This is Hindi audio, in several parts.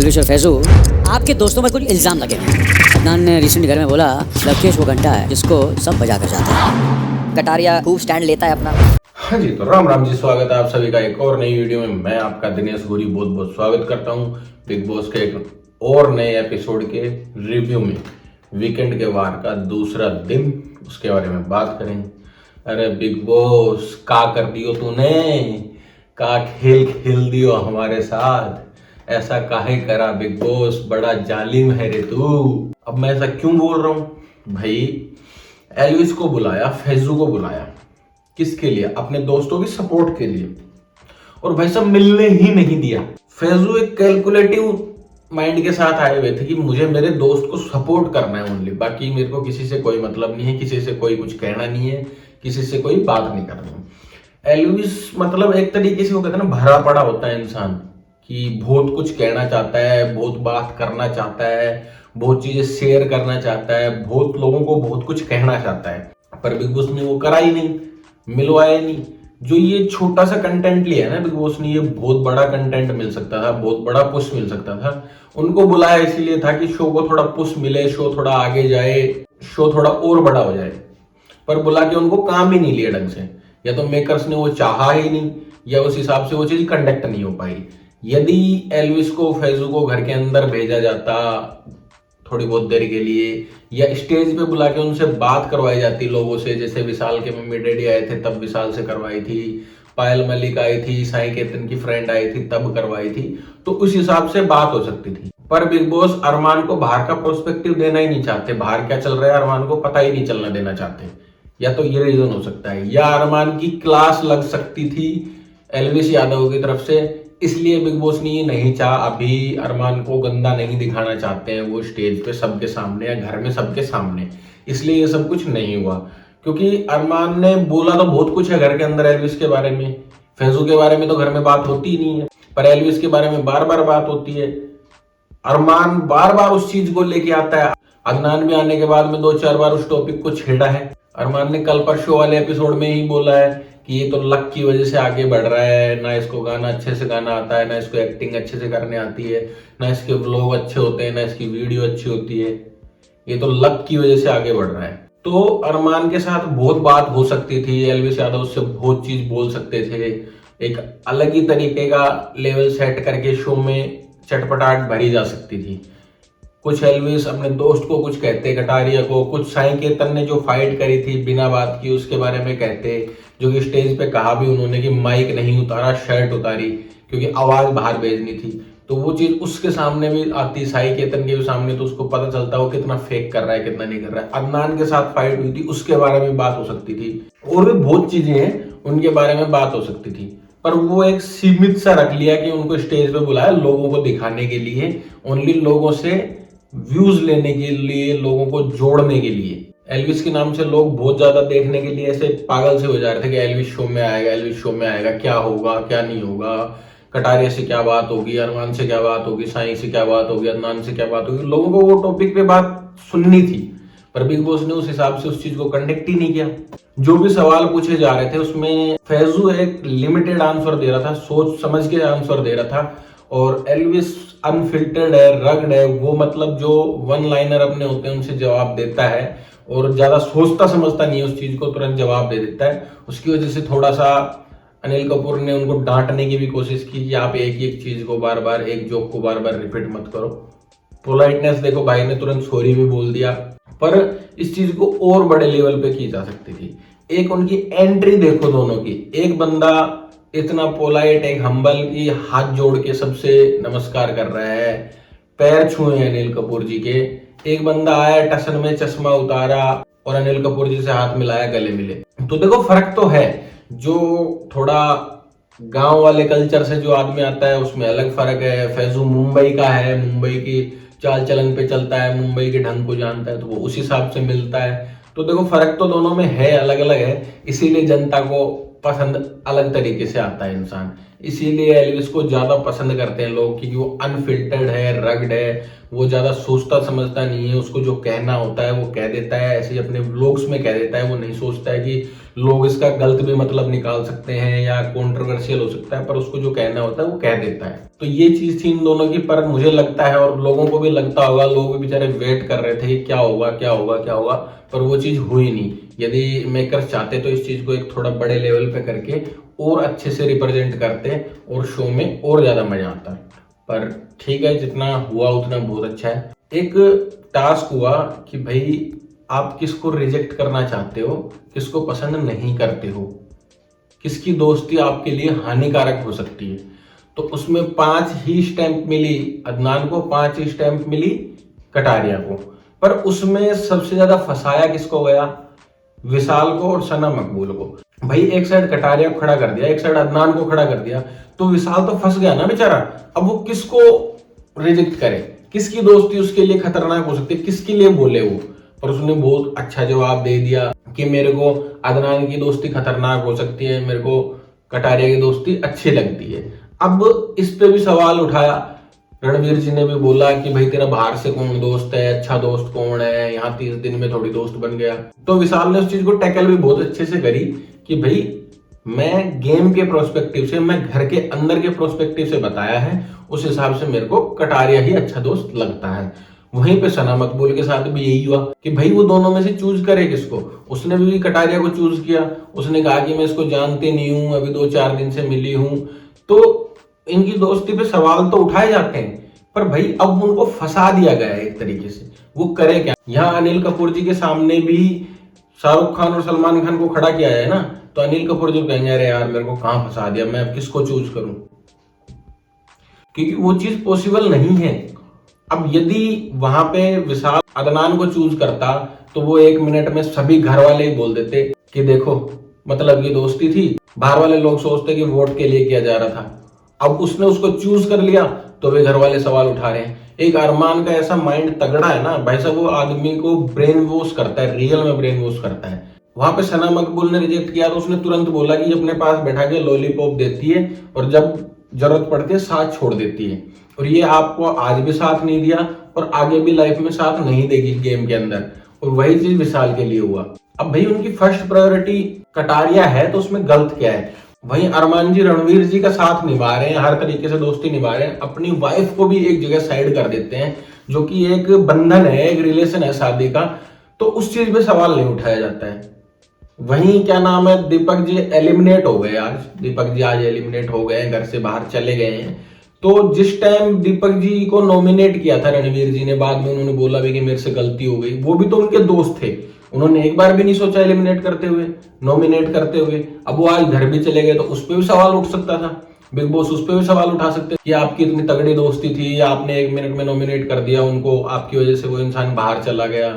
एल्विश और फैजू, आपके दोस्तों पर कुछ इल्जाम लगे हैं। अदनान ने रिसेंटली घर में बोला लवकेश वो घंटा है जिसको सब बजा कर जाता है। कटारिया खूब स्टैंड लेता है अपना। हाँ जी, तो राम राम जी, स्वागत है आप सभी का एक और नई वीडियो में। मैं आपका दिनेश गोरी बहुत बहुत स्वागत करता हूँ बिग बॉस के एक और नए एपिसोड के रिव्यू में। वीकेंड के वार का दूसरा दिन, उसके बारे में बात करेंगे। अरे बिग बॉस, का कर दियो तूने, का खेल खेल दियो हमारे साथ, ऐसा काहे करा बिग बॉस, बड़ा जालिम है रे तू। अब मैं ऐसा क्यों बोल रहा हूँ भाई? एल्विस को बुलाया, फैजू को बुलाया, किसके लिए? अपने दोस्तों की सपोर्ट के लिए, और भाई सब मिलने ही नहीं दिया। फैजू एक कैलकुलेटिव माइंड के साथ आए हुए थे कि मुझे मेरे दोस्त को सपोर्ट करना है ओनली, बाकी मेरे को किसी से कोई मतलब नहीं है, किसी से कोई कुछ कहना नहीं है, किसी से कोई बात नहीं करनी। एल्विस मतलब एक तरीके से वो कहते हैं ना, भरा पड़ा होता है इंसान कि बहुत कुछ कहना चाहता है, बहुत बात करना चाहता है, बहुत चीजें शेयर करना चाहता है, बहुत लोगों को बहुत कुछ कहना चाहता है, पर बिग बॉस ने वो करा ही नहीं, मिलवाया नहीं। जो ये छोटा सा कंटेंट लिया है ना बिग बॉस ने, ये बहुत बड़ा कंटेंट मिल सकता था, बहुत बड़ा पुश मिल सकता था। उनको बुलाया इसीलिए था कि शो को थोड़ा पुश मिले, शो थोड़ा आगे जाए, शो थोड़ा और बड़ा हो जाए, पर बुला के उनको काम ही नहीं लिया ढंग से। या तो मेकर्स ने वो चाहा ही नहीं, या उस हिसाब से वो चीज कंडक्ट नहीं हो पाई। यदि एल्विस को, फैजू को घर के अंदर भेजा जाता थोड़ी बहुत देर के लिए, या स्टेज पे बुला के उनसे बात करवाई जाती लोगों से, जैसे विशाल के मम्मी डैडी आए थे तब विशाल से करवाई थी, पायल मलिक आई थी, साई केतन की फ्रेंड आई थी तब करवाई थी, तो उस हिसाब से बात हो सकती थी। पर बिग बॉस अरमान को बाहर का पर्सपेक्टिव देना ही नहीं चाहते, बाहर क्या चल रहा है अरमान को पता ही नहीं चलना देना चाहते। या तो ये रीजन हो सकता है, या अरमान की क्लास लग सकती थी एल्विस यादव की तरफ से, इसलिए बिग बॉस ने ये नहीं चाहा। अभी अरमान को गंदा नहीं दिखाना चाहते हैं वो स्टेज पे सबके सामने या घर में सबके सामने, इसलिए ये सब कुछ नहीं हुआ। क्योंकि अरमान ने बोला तो बहुत कुछ है घर के अंदर एल्विस के बारे में, फैजू के बारे में तो घर में बात होती ही नहीं है, पर एल्विस के बारे में बार बार बात होती है। अरमान बार बार उस चीज को लेके आता है। अदनान भी आने के बाद में 2-4 बार उस टॉपिक को छेड़ा है। अरमान ने कल परसों वाले एपिसोड में ही बोला है कि ये तो लक की वजह से आगे बढ़ रहा है, ना इसको गाना अच्छे से गाना आता है, ना इसको एक्टिंग अच्छे से करने आती है, ना इसके व्लॉग अच्छे होते हैं, ना इसकी वीडियो अच्छी होती है, ये तो लक की वजह से आगे बढ़ रहा है। तो अरमान के साथ बहुत बात हो सकती थी, एल्विस यादव से बहुत चीज बोल सकते थे, एक अलग ही तरीके का लेवल सेट करके शो में चटपटाहट भरी जा सकती थी। कुछ एल्विस अपने दोस्त को कुछ कहते, कटारिया को, कुछ साई केतन ने जो फाइट करी थी बिना बात की उसके बारे में कहते, जो कि स्टेज पे कहा भी उन्होंने कि माइक नहीं उतारा, शर्ट उतारी क्योंकि आवाज बाहर भेजनी थी, तो वो चीज उसके सामने भी आती, साई केतन के भी सामने, तो उसको पता चलता वो कितना फेक कर रहा है कितना नहीं कर रहा है। अदनान के साथ फाइट हुई थी, उसके बारे में बात हो सकती थी, और भी बहुत चीजें हैं उनके बारे में बात हो सकती थी, पर वो एक सीमित सा रख लिया कि उनको स्टेज पे बुलाया लोगों को दिखाने के लिए, ओनली लोगों से व्यूज लेने के लिए, लोगों को जोड़ने के लिए। एल्विस के नाम से लोग बहुत ज्यादा देखने के लिए ऐसे पागल से हो जा रहे थे कि एल्विस शो में आएगा, एल्विस शो में आएगा, क्या होगा क्या नहीं होगा, कटारिया से क्या बात होगी, अरमान से क्या बात होगी, साई से क्या बात होगी, अदनान से क्या बात होगी। लोगों को वो टॉपिक पे बात सुननी थी, पर बिग बॉस ने उस हिसाब से उस चीज को कंडक्ट ही नहीं किया। जो भी सवाल पूछे जा रहे थे उसमें फैजू एक लिमिटेड आंसर दे रहा था, सोच समझ के आंसर दे रहा था, और एल्विस अनफिल्टर्ड है, रग्ड है, वो मतलब जो वन लाइनर अपने होते हैं उनसे जवाब देता है, और ज्यादा सोचता समझता नहीं है उस चीज को, तुरंत जवाब दे देता है। उसकी वजह से थोड़ा सा अनिल कपूर ने उनको डांटने की भी कोशिश की कि आप एक ही एक चीज को बार बार, एक जोक को बार बार रिपीट मत करो। पोलाइटनेस देखो, भाई ने तुरंत सॉरी भी बोल दिया, पर इस चीज को और बड़े लेवल पे की जा सकती थी। एक उनकी एंट्री देखो दोनों की, एक बंदा इतना पोलाइट, एक हम्बल की हाथ जोड़ के सबसे नमस्कार कर रहा है, पैर छुए हैं अनिल कपूर जी के, एक बंदा आया टसन में चश्मा उतारा और अनिल कपूर जी से हाथ मिलाया, गले मिले। तो देखो फर्क तो है, जो थोड़ा गांव वाले कल्चर से जो आदमी आता है उसमें अलग फर्क है। फैजू मुंबई का है, मुंबई की चाल चलन पे चलता है, मुंबई के ढंग को जानता है, तो वो उस हिसाब से मिलता है। तो देखो फर्क तो दोनों में है, अलग अलग है, इसीलिए जनता को पसंद अलग तरीके से आता है इंसान। इसीलिए एल्विस को ज्यादा पसंद करते हैं लोग, क्योंकि वो अनफिल्टर्ड है, रग्ड है, वो ज्यादा सोचता समझता नहीं है, उसको जो कहना होता है वो कह देता है, ऐसे ही अपने व्लॉग्स में कह देता है। वो नहीं सोचता है कि लोग इसका गलत भी मतलब निकाल सकते हैं या कंट्रोवर्शियल हो सकता है, पर उसको जो कहना होता है वो कह देता है। तो ये चीज थी इन दोनों की, पर मुझे लगता है और लोगों को भी लगता होगा, लोग भी बेचारे वेट कर रहे थे क्या होगा क्या होगा क्या होगा, पर वो चीज हुई नहीं। यदि मेकर्स चाहते तो इस चीज को एक थोड़ा बड़े लेवल पे करके और अच्छे से रिप्रेजेंट करते और शो में और ज्यादा मजा आता। पर ठीक है, जितना हुआ उतना बहुत अच्छा है। एक टास्क हुआ कि भाई आप किसको रिजेक्ट करना चाहते हो, किसको पसंद नहीं करते हो, किसकी दोस्ती आपके लिए हानिकारक हो सकती है। तो उसमें 5 ही स्टैंप मिली अदनान को, 5 ही स्टैंप मिली कटारिया को। पर उसमें सबसे ज्यादा फंसाया किसको गया? विशाल को और सना मकबूल को। भाई एक साइड कटारिया को खड़ा कर दिया, एक साइड अदनान को खड़ा कर दिया, तो विशाल तो फंस गया ना बेचारा। अब वो किसको रिजेक्ट करे, किसकी दोस्ती उसके लिए खतरनाक हो सकती है, किसके लिए बोले वो। पर उसने बहुत अच्छा जवाब दे दिया कि मेरे को अदनान की दोस्ती खतरनाक हो सकती है, मेरे को कटारिया की दोस्ती अच्छी लगती है। अब इस पे भी सवाल उठाया, रणवीर जी ने भी बोला कि भाई तेरा बाहर से कौन दोस्त है, अच्छा दोस्त कौन है, यहाँ 30 दिन में थोड़ी दोस्त बन गया। तो विशाल ने उस चीज को टैकल भी बहुत अच्छे से करी कि भाई मैं गेम के प्रोस्पेक्टिव से, मैं घर के अंदर के प्रोस्पेक्टिव से बताया है, उस हिसाब से मेरे को कटारिया ही अच्छा दोस्त लगता है। वहीं पे सना मकबूल के साथ भी यही हुआ कि भाई वो दोनों में से चूज करे किसको। उसने भी कटारिया को चूज किया, उसने कहा कि मैं इसको जानती नहीं हूं, अभी 2-4 दिन से मिली हूं। तो इनकी दोस्ती पे सवाल तो उठाए जाते हैं, पर भाई अब उनको फंसा दिया गया है एक तरीके से। वो करे क्या? यहाँ अनिल कपूर जी के सामने भी शाहरुख खान और सलमान खान को खड़ा किया है ना, तो अनिल कपूर जी कहेंगे अरे यार मेरे को कहां फंसा दिया, मैं अब किसको चूज करूं, क्योंकि वो चीज पॉसिबल नहीं है। अब यदि वहां पे विशाल अदनान को चूज करता तो वो 1 मिनट में सभी घर वाले ही बोल देते कि देखो मतलब ये दोस्ती थी, बाहर वाले लोग सोचते कि वोट के लिए किया जा रहा था। अब उसने उसको चूज कर लिया तो वे घर वाले सवाल उठा रहे हैं। एक अरमान का ऐसा माइंड तगड़ा है ना भाई साहब, वो आदमी को ब्रेन वॉश करता है, रियल में ब्रेन वॉश करता है। वहां पे सना मकबूल ने रिजेक्ट किया तो उसने तुरंत बोला कि अपने पास बैठा के लॉलीपॉप देती है और जब जरूरत पड़ती है साथ छोड़ देती है, और ये आपको आज भी साथ नहीं दिया और आगे भी लाइफ में साथ नहीं देगी गेम के अंदर। और वही चीज विशाल के लिए हुआ। अब भाई उनकी फर्स्ट प्रायोरिटी कटारिया है तो उसमें गलत क्या है? वहीं अरमान जी रणवीर जी का साथ निभा रहे हैं, हर तरीके से दोस्ती निभा रहे हैं, अपनी वाइफ को भी एक जगह साइड कर देते हैं, जो कि एक बंधन है, एक रिलेशन है शादी का, तो उस चीज पे सवाल नहीं उठाया जाता है। वहीं क्या नाम है, दीपक जी एलिमिनेट हो गए आज, दीपक जी आज एलिमिनेट हो गए, घर से बाहर चले गए हैं। तो जिस टाइम दीपक जी को नॉमिनेट किया था रणवीर जी ने, बाद में उन्होंने बोला भी कि मेरे से गलती हो गई, वो भी तो उनके दोस्त थे, उन्होंने एक बार भी नहीं सोचा एलिमिनेट करते हुए, नॉमिनेट करते हुए। अब वो आज घर भी चले गए तो उस पर भी सवाल उठ सकता था, बिग बॉस उस पर भी सवाल उठा सकते कि आपकी इतनी तगड़ी दोस्ती थी, आपने 1 मिनट में नॉमिनेट कर दिया उनको, आपकी वजह से वो इंसान बाहर चला गया।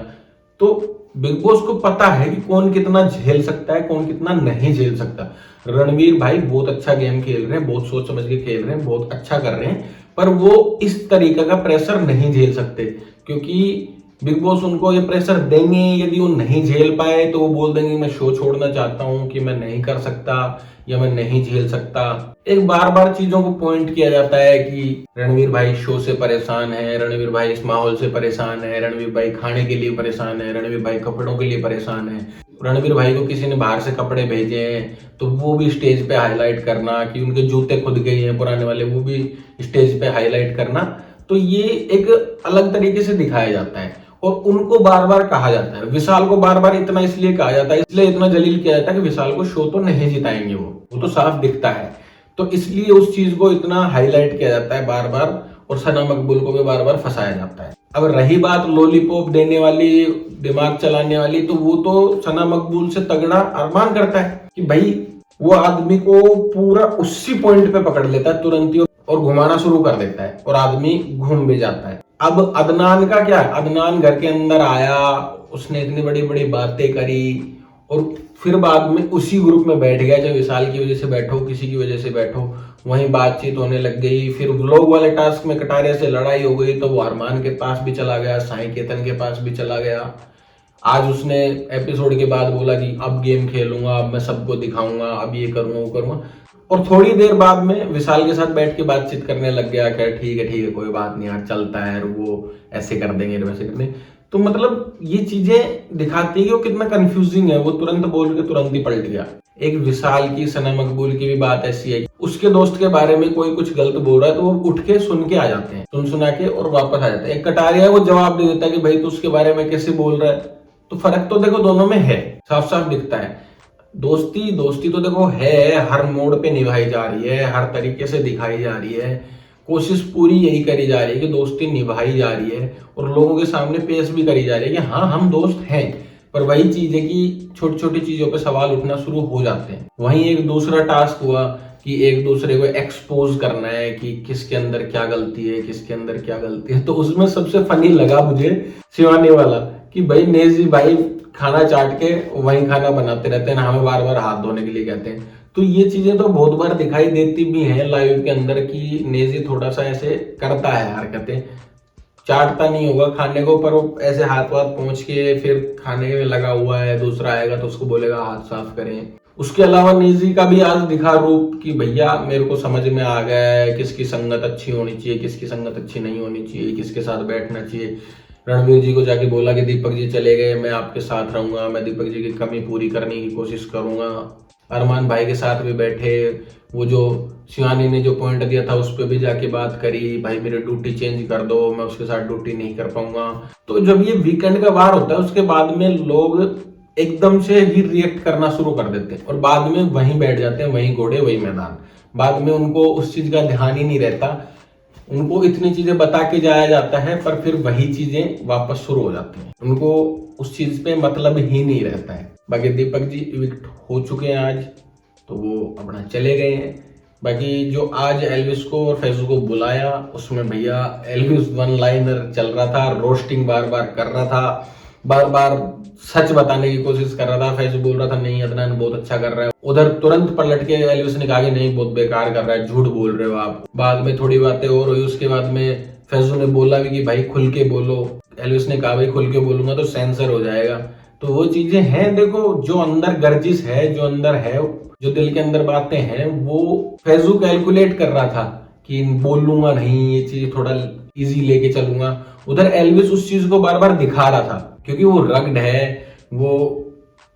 तो बिग बॉस को पता है कि कौन कितना झेल सकता है, कौन कितना नहीं झेल सकता। रणवीर भाई बहुत अच्छा गेम खेल रहे हैं, बहुत सोच समझ के खेल रहे हैं, बहुत अच्छा कर रहे हैं, पर वो इस तरीके का प्रेशर नहीं झेल सकते, क्योंकि बिग बॉस उनको ये प्रेशर देंगे, यदि वो नहीं झेल पाए तो वो बोल देंगे मैं शो छोड़ना चाहता हूं, कि मैं नहीं कर सकता या मैं नहीं झेल सकता। एक बार बार चीजों को पॉइंट किया जाता है कि रणवीर भाई शो से परेशान है, रणवीर भाई इस माहौल से परेशान है, रणवीर भाई खाने के लिए परेशान है, रणवीर भाई कपड़ों के लिए परेशान है, रणवीर भाई को किसी ने बाहर से कपड़े भेजे हैं तो वो भी स्टेज पे हाईलाइट करना, कि उनके जूते खुद गए हैं पुराने वाले, वो भी स्टेज पे हाईलाइट करना। तो ये एक अलग तरीके से दिखाया जाता है और उनको बार बार कहा जाता है। विशाल को बार बार इतना इसलिए कहा जाता है, इसलिए इतना जलील किया जाता है कि विशाल को शो तो नहीं जिताएंगे, वो तो साफ दिखता है, तो इसलिए उस चीज को इतना हाईलाइट किया जाता है बार बार, और सना मकबूल को भी बार बार फंसाया जाता है। अब रही बात लॉलीपॉप देने वाली, दिमाग चलाने वाली, तो वो तो सना मकबूल से तगड़ा अरमान करता है कि भाई वो आदमी को पूरा उसी पॉइंट पे पकड़ लेता है तुरंत ही और घुमाना शुरू कर देता है और आदमी घूम भी जाता है। अब अदनान का क्या, अदनान घर के अंदर आया, उसने इतनी बड़ी बड़ी बातें करी और फिर बाद में उसी ग्रुप में बैठ गया, चाहे विशाल की वजह से बैठो, किसी की वजह से बैठो, वहीं बातचीत होने लग गई। फिर व्लॉग वाले टास्क में कटारिया से लड़ाई हो गई तो वो अरमान के पास भी चला गया, साई केतन के पास भी चला गया, आज उसने एपिसोड के बाद बोला कि अब गेम खेलूंगा, अब मैं सबको दिखाऊंगा, अब ये करूंगा वो करूंगा, और थोड़ी देर बाद में विशाल के साथ बैठ के बातचीत करने लग गया। क्या ठीक है कोई बात नहीं यार, चलता है, वो ऐसे कर देंगे वैसे कर देंगे। तो मतलब ये चीजें दिखाती है कि वो कितना कंफ्यूजिंग है। वो तुरंत बोल के तुरंत ही पलट गया। एक विशाल की, सना मकबूल की भी बात ऐसी है, उसके दोस्त के बारे में कोई कुछ गलत बोल रहा है तो वो उठ के सुन के आ जाते हैं, सुना के और वापस आ जाते हैं। एक कटारिया है, वो जवाब दे देता है कि भाई तू उसके बारे में कैसे बोल रहा है। तो फर्क तो देखो दोनों में है, साफ साफ दिखता है। दोस्ती तो देखो है, हर मोड़ पे निभाई जा रही है, हर तरीके से दिखाई जा रही है, कोशिश पूरी यही करी जा रही है कि दोस्ती निभाई जा रही है और लोगों के सामने पेश भी करी जा रही है कि हाँ हम दोस्त हैं। पर वही चीज है कि छोटी छोटी चीजों पे सवाल उठना शुरू हो जाते हैं। वहीं एक दूसरा टास्क हुआ कि एक दूसरे को एक्सपोज करना है कि किसके अंदर क्या गलती है, किसके अंदर क्या गलती है। तो उसमें सबसे फनी लगा मुझे शिवानी वाला कि भाई नेजी भाई खाना चाट के वही खाना बनाते रहते हैं ना, हमें बार बार हाथ धोने के लिए कहते हैं। तो ये चीजें तो बहुत बार दिखाई देती भी हैं लाइव के अंदर कि नेजी थोड़ा सा ऐसे करता है हरकतें, चाटता नहीं होगा खाने को पर वो ऐसे हाथ पहुंच के फिर खाने में लगा हुआ है। दूसरा आएगा तो उसको बोलेगा हाथ साफ करें। उसके अलावा नेजी का भी आज दिखा रूप कि भैया मेरे को समझ में आ गया है किसकी संगत अच्छी होनी चाहिए, किसकी संगत अच्छी नहीं होनी चाहिए, किसके साथ बैठना चाहिए। रणवीर जी को जाके बोला कि दीपक जी चले गए, मैं आपके साथ रहूंगा, मैं दीपक जी की कमी पूरी करने की कोशिश करूंगा। अरमान भाई के साथ भी बैठे, वो जो शिवानी ने जो पॉइंट दिया था उस पर भी जाके बात करी, भाई मेरी ड्यूटी चेंज कर दो, मैं उसके साथ ड्यूटी नहीं कर पाऊंगा। तो जब ये वीकेंड का वार होता है उसके बाद में लोग एकदम से ही रिएक्ट करना शुरू कर देते हैं और बाद में वहीं बैठ जाते हैं, वहीं घोड़े वहीं मैदान। बाद में उनको उस चीज का ध्यान ही नहीं रहता, उनको इतनी चीजें बता के जाया जाता है पर फिर वही चीजें वापस शुरू हो जाती हैं, उनको उस चीज पे मतलब ही नहीं रहता है। बाकी दीपक जी इविक्ट हो चुके हैं आज, तो वो अपना चले गए हैं। बाकी जो आज एल्विस को और फैजू को बुलाया उसमें भैया एल्विस वन लाइनर चल रहा था, रोस्टिंग बार बार कर रहा था, बार बार सच बताने की कोशिश कर रहा था। फैजू बोल रहा था नहीं अदनान बहुत अच्छा कर रहा है, उधर तुरंत पलट के एल्विस ने कहा कि नहीं बहुत बेकार कर रहा है, झूठ बोल रहे हो आप। बाद में थोड़ी बातें और हुई, उसके बाद में फैजू ने बोला भी कि भाई खुल के बोलो। एल्विस ने कहा भाई खुल के बोलूंगा तो सेंसर हो जाएगा। तो वो चीजें हैं, देखो जो अंदर गर्जिश है, जो अंदर है, जो दिल के अंदर बातें हैं, वो फैजू कैलकुलेट कर रहा था कि बोल लूंगा नहीं, ये चीज थोड़ा इजी लेके चलूंगा। उधर एल्विस उस चीज को बार बार दिखा रहा था क्योंकि वो रग्ड है, वो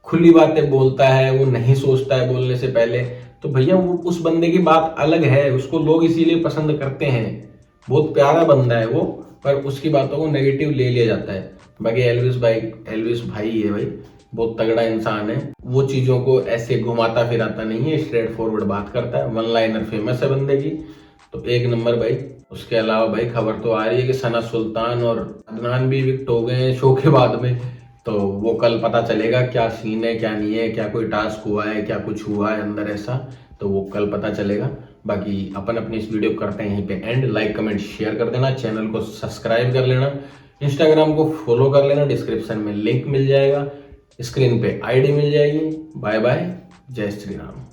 खुली बातें बोलता है, वो नहीं सोचता है बोलने से पहले। तो भैया वो उस बंदे की बात अलग है, उसको लोग इसीलिए पसंद करते हैं, बहुत प्यारा बंदा है वो, पर उसकी बातों को नेगेटिव ले लिया जाता है। बाकी एल्विस भाई है भाई, बहुत तगड़ा इंसान है, वो चीजों को ऐसे घुमाता फिराता नहीं है, स्ट्रेट फॉरवर्ड बात करता है। वन लाइनर फेमस है बंदे की, तो एक नंबर भाई। उसके अलावा भाई खबर तो आ रही है कि सना सुल्तान और अदनान भी विक्ट हो गए हैं शो के बाद में, तो वो कल पता चलेगा क्या सीन है क्या नहीं है, क्या कोई टास्क हुआ है, क्या कुछ हुआ है अंदर ऐसा, तो वो कल पता चलेगा। बाकी अपन अपनी इस वीडियो करते हैं यहीं पे एंड। लाइक कमेंट शेयर कर देना, चैनल को सब्सक्राइब कर लेना, इंस्टाग्राम को फॉलो कर लेना, डिस्क्रिप्शन में लिंक मिल जाएगा, स्क्रीन पे आईडी मिल जाएगी। बाय बाय, जय श्री राम।